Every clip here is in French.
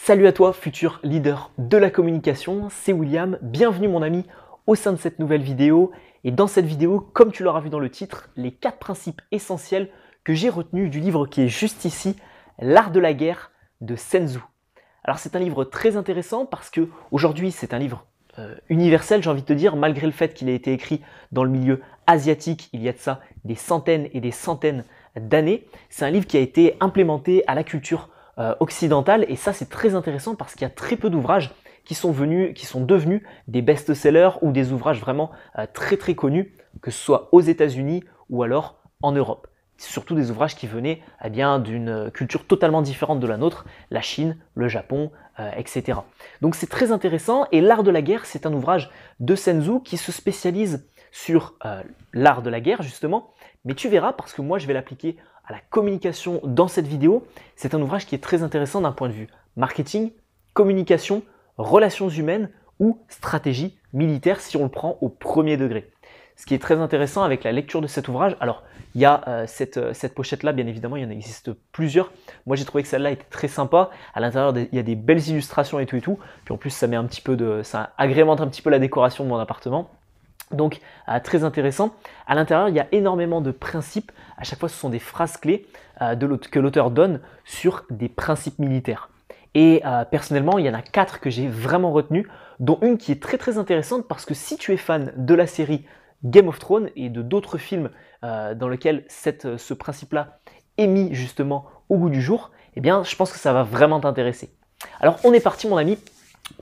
Salut à toi, futur leader de la communication, c'est William, bienvenue mon ami au sein de cette nouvelle vidéo. Et dans cette vidéo, comme tu l'auras vu dans le titre, les 4 principes essentiels que j'ai retenus du livre qui est juste ici, L'Art de la guerre de Sun Tzu. Alors c'est un livre très intéressant parce que aujourd'hui c'est un livre universel, j'ai envie de te dire, malgré le fait qu'il ait été écrit dans le milieu asiatique il y a de ça des centaines et des centaines d'années. C'est un livre qui a été implémenté à la culture occidentale et ça c'est très intéressant parce qu'il y a très peu d'ouvrages qui sont devenus des best-sellers ou des ouvrages vraiment très connus, que ce soit aux États-Unis ou alors en Europe. Surtout des ouvrages qui venaient d'une culture totalement différente de la nôtre, la Chine, le Japon, etc. Donc c'est très intéressant et L'Art de la guerre, c'est un ouvrage de Sun Tzu qui se spécialise sur l'art de la guerre justement, mais tu verras parce que moi je vais l'appliquer à la communication dans cette vidéo. C'est un ouvrage qui est très intéressant d'un point de vue marketing, communication, relations humaines ou stratégie militaire si on le prend au premier degré. Ce qui est très intéressant avec la lecture de cet ouvrage, alors il y a cette pochette-là, bien évidemment, il y en existe plusieurs. Moi j'ai trouvé que celle-là était très sympa. À l'intérieur, il y a des belles illustrations et tout. Puis en plus, ça agrémente un petit peu la décoration de mon appartement. Donc très intéressant. À l'intérieur, il y a énormément de principes. À chaque fois, ce sont des phrases clés que l'auteur donne sur des principes militaires. Et personnellement, il y en a 4 que j'ai vraiment retenues, dont une qui est très intéressante parce que si tu es fan de la série Game of Thrones et de d'autres films dans lesquels ce principe-là est mis justement au goût du jour, eh bien, je pense que ça va vraiment t'intéresser. Alors, on est parti, mon ami,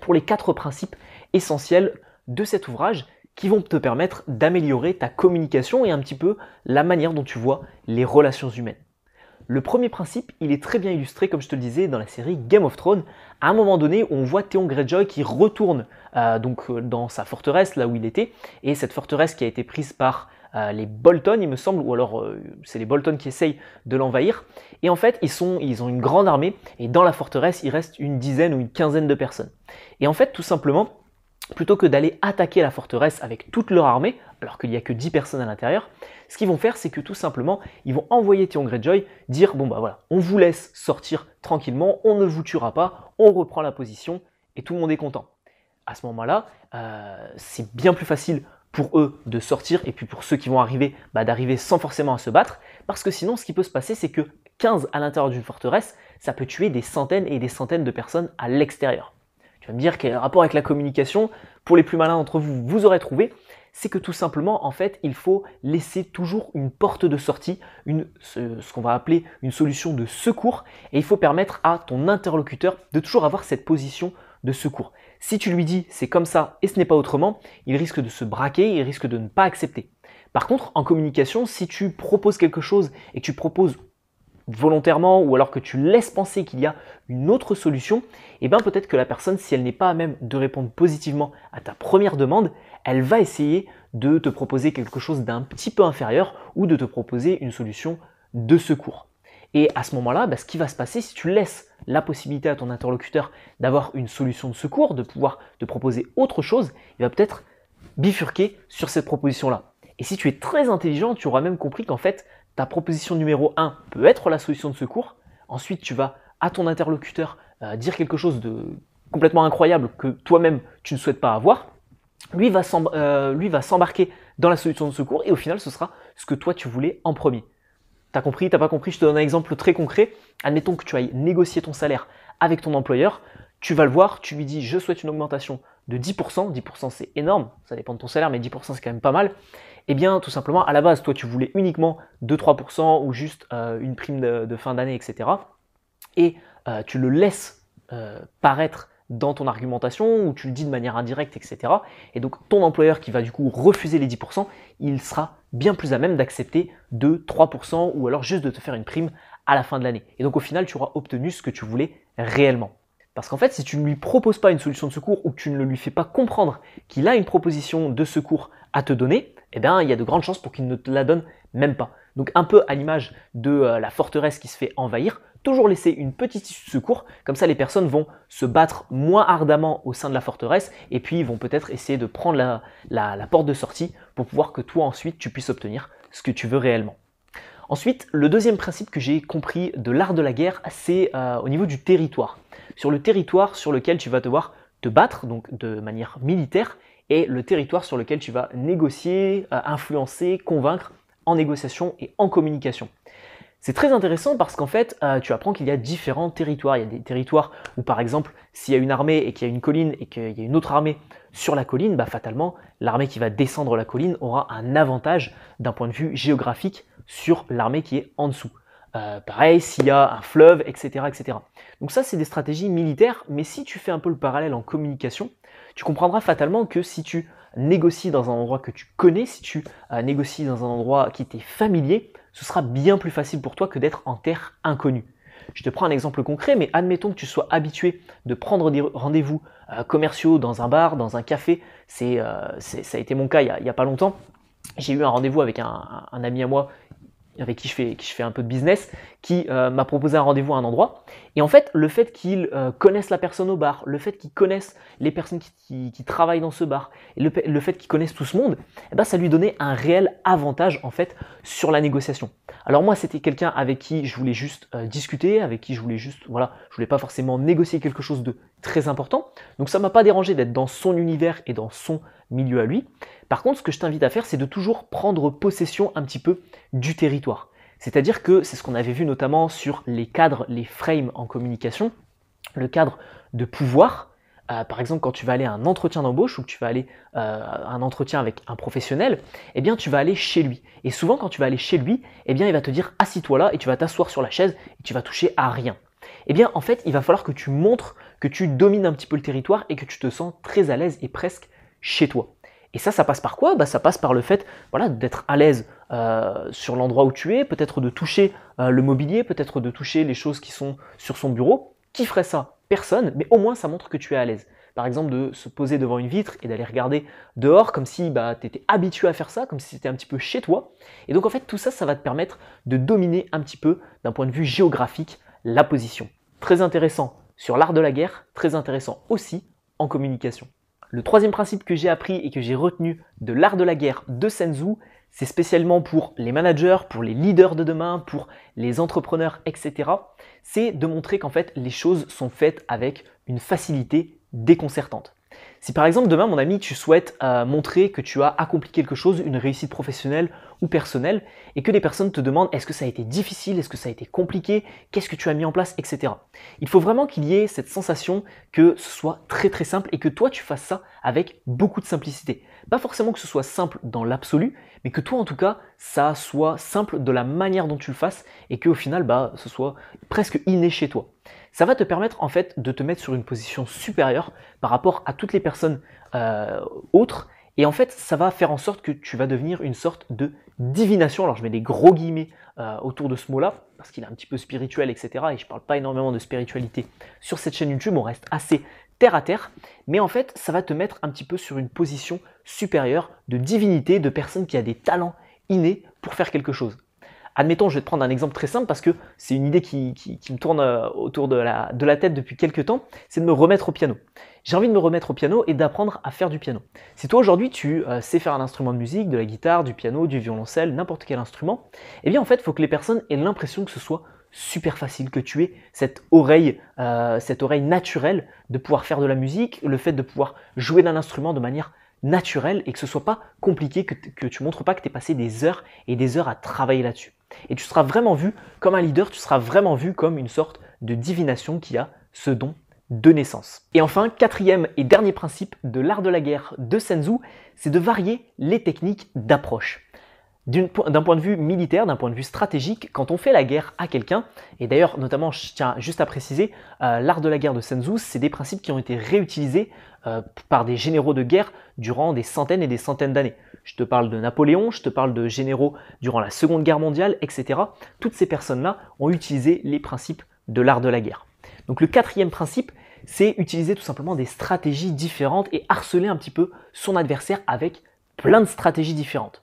pour les 4 principes essentiels de cet ouvrage qui vont te permettre d'améliorer ta communication et un petit peu la manière dont tu vois les relations humaines. Le premier principe, il est très bien illustré, comme je te le disais, dans la série Game of Thrones. À un moment donné, on voit Theon Greyjoy qui retourne dans sa forteresse, là où il était, et cette forteresse qui a été prise par les Bolton, il me semble, ou alors c'est les Bolton qui essayent de l'envahir. Et en fait, ils ont une grande armée, et dans la forteresse, il reste une dizaine ou une quinzaine de personnes. Et en fait, tout simplement, plutôt que d'aller attaquer la forteresse avec toute leur armée, alors qu'il n'y a que 10 personnes à l'intérieur, ce qu'ils vont faire, c'est que tout simplement, ils vont envoyer Theon Greyjoy dire « Bon bah voilà, on vous laisse sortir tranquillement, on ne vous tuera pas, on reprend la position et tout le monde est content. » À ce moment-là, c'est bien plus facile pour eux de sortir et puis pour ceux qui vont arriver, d'arriver sans forcément à se battre, parce que sinon, ce qui peut se passer, c'est que 15 à l'intérieur d'une forteresse, ça peut tuer des centaines et des centaines de personnes à l'extérieur. Tu vas me dire quel est le rapport avec la communication. Pour les plus malins d'entre vous, vous aurez trouvé. C'est que tout simplement, en fait, il faut laisser toujours une porte de sortie, ce qu'on va appeler une solution de secours. Et il faut permettre à ton interlocuteur de toujours avoir cette position de secours. Si tu lui dis c'est comme ça et ce n'est pas autrement, il risque de se braquer, il risque de ne pas accepter. Par contre, en communication, si tu proposes quelque chose et que tu proposes volontairement ou alors que tu laisses penser qu'il y a une autre solution, et bien peut-être que la personne, si elle n'est pas à même de répondre positivement à ta première demande, elle va essayer de te proposer quelque chose d'un petit peu inférieur ou de te proposer une solution de secours. Et à ce moment-là, ce qui va se passer, si tu laisses la possibilité à ton interlocuteur d'avoir une solution de secours, de pouvoir te proposer autre chose, il va peut-être bifurquer sur cette proposition-là. Et si tu es très intelligent, tu auras même compris qu'en fait, ta proposition numéro 1 peut être la solution de secours. Ensuite, tu vas à ton interlocuteur dire quelque chose de complètement incroyable que toi-même tu ne souhaites pas avoir. Lui va s'embarquer dans la solution de secours et au final, ce sera ce que toi tu voulais en premier. T'as compris, t'as pas compris? Je te donne un exemple très concret. Admettons que tu ailles négocier ton salaire avec ton employeur. Tu vas le voir, tu lui dis je souhaite une augmentation de 10%. 10% c'est énorme, ça dépend de ton salaire, mais 10% c'est quand même pas mal. Eh bien, tout simplement, à la base, toi, tu voulais uniquement 2-3% ou juste une prime de fin d'année, etc. Et tu le laisses paraître dans ton argumentation ou tu le dis de manière indirecte, etc. Et donc, ton employeur qui va du coup refuser les 10%, il sera bien plus à même d'accepter 2-3% ou alors juste de te faire une prime à la fin de l'année. Et donc, au final, tu auras obtenu ce que tu voulais réellement. Parce qu'en fait, si tu ne lui proposes pas une solution de secours ou que tu ne lui fais pas comprendre qu'il a une proposition de secours à te donner, eh bien, il y a de grandes chances pour qu'il ne te la donne même pas. Donc, un peu à l'image de la forteresse qui se fait envahir, toujours laisser une petite issue de secours, comme ça les personnes vont se battre moins ardemment au sein de la forteresse et puis ils vont peut-être essayer de prendre la porte de sortie pour pouvoir que toi ensuite tu puisses obtenir ce que tu veux réellement. Ensuite, le deuxième principe que j'ai compris de l'art de la guerre, c'est au niveau du territoire. Sur le territoire sur lequel tu vas devoir te battre, donc de manière militaire, et le territoire sur lequel tu vas négocier, influencer, convaincre en négociation et en communication. C'est très intéressant parce qu'en fait, tu apprends qu'il y a différents territoires. Il y a des territoires où, par exemple, s'il y a une armée et qu'il y a une colline et qu'il y a une autre armée sur la colline, bah, fatalement, l'armée qui va descendre la colline aura un avantage d'un point de vue géographique sur l'armée qui est en dessous. Pareil, s'il y a un fleuve, etc., etc. Donc ça, c'est des stratégies militaires, mais si tu fais un peu le parallèle en communication, tu comprendras fatalement que si tu négocies dans un endroit que tu connais, si tu négocies dans un endroit qui t'est familier, ce sera bien plus facile pour toi que d'être en terre inconnue. Je te prends un exemple concret, mais admettons que tu sois habitué de prendre des rendez-vous commerciaux dans un bar, dans un café. Ça a été mon cas il n'y a pas longtemps. J'ai eu un rendez-vous avec un ami à moi avec qui je fais un peu de business, qui m'a proposé un rendez-vous à un endroit. Et en fait, le fait qu'ils connaissent la personne au bar, le fait qu'ils connaissent les personnes qui travaillent dans ce bar, et le fait qu'ils connaissent tout ce monde, eh ben, ça lui donnait un réel avantage en fait sur la négociation. Alors moi, c'était quelqu'un avec qui je voulais juste discuter, avec qui je voulais juste, voilà, je voulais pas forcément négocier quelque chose de très important. Donc ça m'a pas dérangé d'être dans son univers et dans son milieu à lui. Par contre, ce que je t'invite à faire, c'est de toujours prendre possession un petit peu du territoire. C'est-à-dire que c'est ce qu'on avait vu notamment sur les cadres, les frames en communication, le cadre de pouvoir. Par exemple, quand tu vas aller à un entretien d'embauche ou que tu vas aller à un entretien avec un professionnel, eh bien, tu vas aller chez lui. Et souvent, quand tu vas aller chez lui, eh bien, il va te dire « assis-toi là » et tu vas t'asseoir sur la chaise et tu vas toucher à rien. Eh bien, en fait, il va falloir que tu montres que tu domines un petit peu le territoire et que tu te sens très à l'aise et presque chez toi. Et ça passe par quoi? Ça passe par le fait voilà, d'être à l'aise sur l'endroit où tu es, peut-être de toucher le mobilier, peut-être de toucher les choses qui sont sur son bureau. Qui ferait ça? Personne, mais au moins ça montre que tu es à l'aise. Par exemple, de se poser devant une vitre et d'aller regarder dehors comme si tu étais habitué à faire ça, comme si c'était un petit peu chez toi. Et donc en fait, tout ça, ça va te permettre de dominer un petit peu, d'un point de vue géographique, la position. Très intéressant sur l'art de la guerre, très intéressant aussi en communication. Le troisième principe que j'ai appris et que j'ai retenu de l'art de la guerre de Sun Tzu, c'est spécialement pour les managers, pour les leaders de demain, pour les entrepreneurs, etc. C'est de montrer qu'en fait, les choses sont faites avec une facilité déconcertante. Si par exemple demain, mon ami, tu souhaites montrer que tu as accompli quelque chose, une réussite professionnelle ou personnelle, et que les personnes te demandent est-ce que ça a été difficile, est-ce que ça a été compliqué, qu'est-ce que tu as mis en place, etc. Il faut vraiment qu'il y ait cette sensation que ce soit très très simple et que toi tu fasses ça avec beaucoup de simplicité. Pas forcément que ce soit simple dans l'absolu, mais que toi en tout cas, ça soit simple de la manière dont tu le fasses et qu'au final, ce soit presque inné chez toi. Ça va te permettre en fait de te mettre sur une position supérieure par rapport à toutes les personnes autres. Et en fait, ça va faire en sorte que tu vas devenir une sorte de divination. Alors, je mets des gros guillemets autour de ce mot-là, parce qu'il est un petit peu spirituel, etc. Et je ne parle pas énormément de spiritualité sur cette chaîne YouTube, on reste assez terre à terre. Mais en fait, ça va te mettre un petit peu sur une position supérieure de divinité, de personne qui a des talents innés pour faire quelque chose. Admettons, je vais te prendre un exemple très simple parce que c'est une idée qui me tourne autour de la tête depuis quelques temps, c'est de me remettre au piano. J'ai envie de me remettre au piano et d'apprendre à faire du piano. Si toi aujourd'hui tu sais faire un instrument de musique, de la guitare, du piano, du violoncelle, n'importe quel instrument, eh bien en fait il faut que les personnes aient l'impression que ce soit super facile, que tu aies cette oreille naturelle de pouvoir faire de la musique, le fait de pouvoir jouer d'un instrument de manière naturelle et que ce soit pas compliqué, que tu montres pas que tu es passé des heures et des heures à travailler là-dessus. Et tu seras vraiment vu comme un leader, tu seras vraiment vu comme une sorte de divination qui a ce don de naissance. Et enfin, quatrième et dernier principe de l'art de la guerre de Sun Tzu, c'est de varier les techniques d'approche. D'un point de vue militaire, d'un point de vue stratégique, quand on fait la guerre à quelqu'un, et d'ailleurs notamment je tiens juste à préciser, l'art de la guerre de Sun Tzu, c'est des principes qui ont été réutilisés par des généraux de guerre durant des centaines et des centaines d'années. Je te parle de Napoléon, je te parle de généraux durant la Seconde Guerre mondiale, etc. Toutes ces personnes-là ont utilisé les principes de l'art de la guerre. Donc le quatrième principe, c'est utiliser tout simplement des stratégies différentes et harceler un petit peu son adversaire avec plein de stratégies différentes.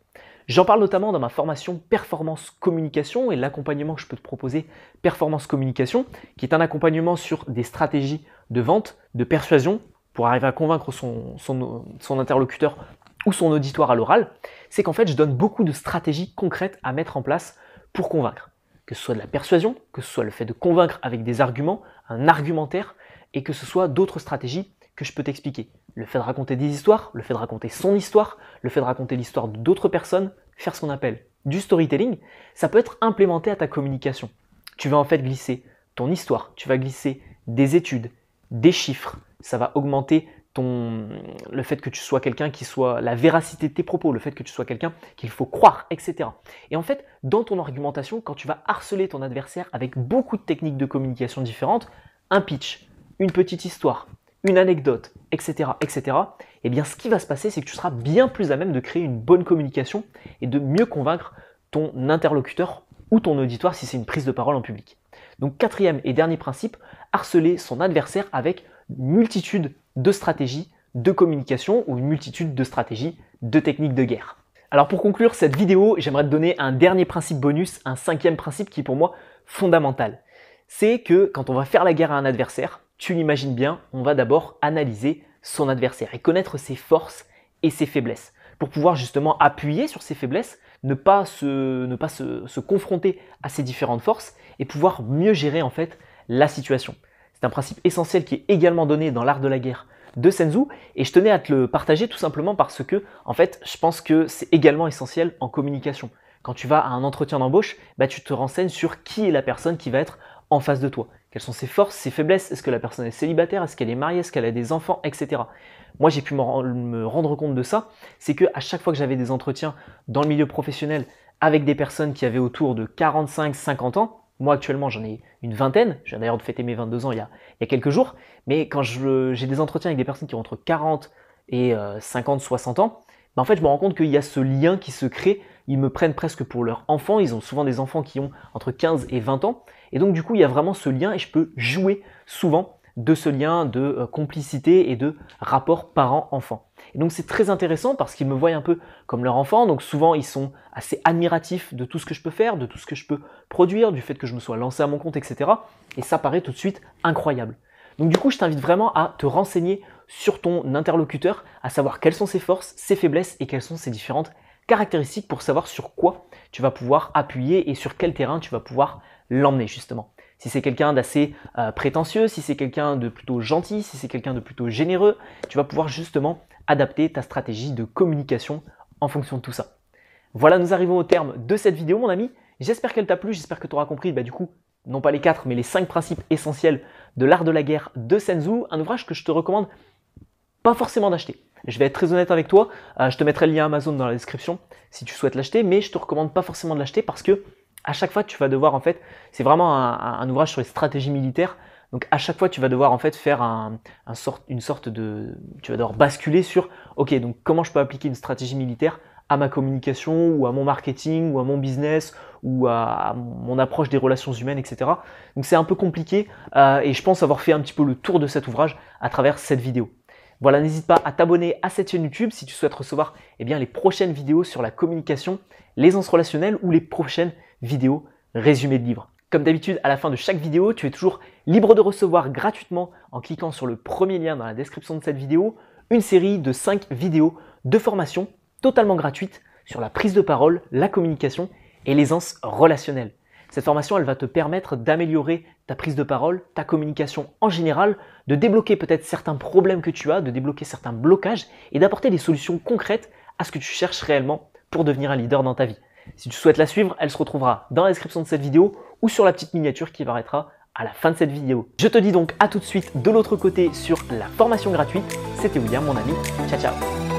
J'en parle notamment dans ma formation Performance Communication et l'accompagnement que je peux te proposer Performance Communication, qui est un accompagnement sur des stratégies de vente, de persuasion, pour arriver à convaincre son interlocuteur ou son auditoire à l'oral. C'est qu'en fait, je donne beaucoup de stratégies concrètes à mettre en place pour convaincre. Que ce soit de la persuasion, que ce soit le fait de convaincre avec des arguments, un argumentaire, et que ce soit d'autres stratégies que je peux t'expliquer. Le fait de raconter des histoires, le fait de raconter son histoire, le fait de raconter l'histoire d'autres personnes, faire ce qu'on appelle du storytelling, ça peut être implémenté à ta communication. Tu vas en fait glisser ton histoire, tu vas glisser des études, des chiffres, ça va augmenter le fait que tu sois quelqu'un qui soit la véracité de tes propos, le fait que tu sois quelqu'un qu'il faut croire, etc. Et en fait, dans ton argumentation, quand tu vas harceler ton adversaire avec beaucoup de techniques de communication différentes, un pitch, une petite histoire, une anecdote, etc., etc., eh bien ce qui va se passer, c'est que tu seras bien plus à même de créer une bonne communication et de mieux convaincre ton interlocuteur ou ton auditoire si c'est une prise de parole en public. Donc quatrième et dernier principe, harceler son adversaire avec une multitude de stratégies de communication ou une multitude de stratégies de techniques de guerre. Alors pour conclure cette vidéo, j'aimerais te donner un dernier principe bonus, un cinquième principe qui est pour moi fondamental. C'est que quand on va faire la guerre à un adversaire, tu l'imagines bien, on va d'abord analyser son adversaire et connaître ses forces et ses faiblesses pour pouvoir justement appuyer sur ses faiblesses, ne pas se confronter à ses différentes forces et pouvoir mieux gérer en fait la situation. C'est un principe essentiel qui est également donné dans l'art de la guerre de Sun Tzu et je tenais à te le partager tout simplement parce que en fait, je pense que c'est également essentiel en communication. Quand tu vas à un entretien d'embauche, tu te renseignes sur qui est la personne qui va être en face de toi. Quelles sont ses forces, ses faiblesses, est-ce que la personne est célibataire, est-ce qu'elle est mariée, est-ce qu'elle a des enfants, etc. Moi, j'ai pu me rendre compte de ça, c'est qu'à chaque fois que j'avais des entretiens dans le milieu professionnel avec des personnes qui avaient autour de 45-50 ans, moi actuellement j'en ai une vingtaine, je viens d'ailleurs de fêter mes 22 ans il y a quelques jours, mais quand j'ai des entretiens avec des personnes qui ont entre 40 et 50-60 ans, en fait je me rends compte qu'il y a ce lien qui se crée, ils me prennent presque pour leur enfant, ils ont souvent des enfants qui ont entre 15 et 20 ans, et donc du coup il y a vraiment ce lien et je peux jouer souvent de ce lien de complicité et de rapport parent-enfant. Et donc c'est très intéressant parce qu'ils me voient un peu comme leur enfant, donc souvent ils sont assez admiratifs de tout ce que je peux faire, de tout ce que je peux produire, du fait que je me sois lancé à mon compte, etc. Et ça paraît tout de suite incroyable. Donc du coup je t'invite vraiment à te renseigner sur ton interlocuteur, à savoir quelles sont ses forces, ses faiblesses et quelles sont ses différentes caractéristiques pour savoir sur quoi tu vas pouvoir appuyer et sur quel terrain tu vas pouvoir l'emmener justement. Si c'est quelqu'un d'assez prétentieux, si c'est quelqu'un de plutôt gentil, si c'est quelqu'un de plutôt généreux, tu vas pouvoir justement adapter ta stratégie de communication en fonction de tout ça. Voilà, nous arrivons au terme de cette vidéo mon ami. J'espère qu'elle t'a plu, j'espère que tu auras compris du coup, non pas les 4 mais les 5 principes essentiels de l'art de la guerre de Sun Tzu, un ouvrage que je te recommande pas forcément d'acheter. Je vais être très honnête avec toi, je te mettrai le lien Amazon dans la description si tu souhaites l'acheter, mais je te recommande pas forcément de l'acheter parce que à chaque fois tu vas devoir en fait, c'est vraiment un ouvrage sur les stratégies militaires, donc à chaque fois tu vas devoir en fait faire une sorte de, tu vas devoir basculer sur, ok donc comment je peux appliquer une stratégie militaire à ma communication ou à mon marketing ou à mon business ou à mon approche des relations humaines, etc. Donc c'est un peu compliqué et je pense avoir fait un petit peu le tour de cet ouvrage à travers cette vidéo. Voilà, n'hésite pas à t'abonner à cette chaîne YouTube si tu souhaites recevoir les prochaines vidéos sur la communication, l'aisance relationnelle ou les prochaines vidéos résumées de livres. Comme d'habitude, à la fin de chaque vidéo, tu es toujours libre de recevoir gratuitement en cliquant sur le premier lien dans la description de cette vidéo, une série de 5 vidéos de formation totalement gratuite sur la prise de parole, la communication et l'aisance relationnelle. Cette formation, elle va te permettre d'améliorer ta prise de parole, ta communication en général, de débloquer peut-être certains problèmes que tu as, de débloquer certains blocages et d'apporter des solutions concrètes à ce que tu cherches réellement pour devenir un leader dans ta vie. Si tu souhaites la suivre, elle se retrouvera dans la description de cette vidéo ou sur la petite miniature qui apparaîtra à la fin de cette vidéo. Je te dis donc à tout de suite de l'autre côté sur la formation gratuite. C'était William, mon ami. Ciao, ciao.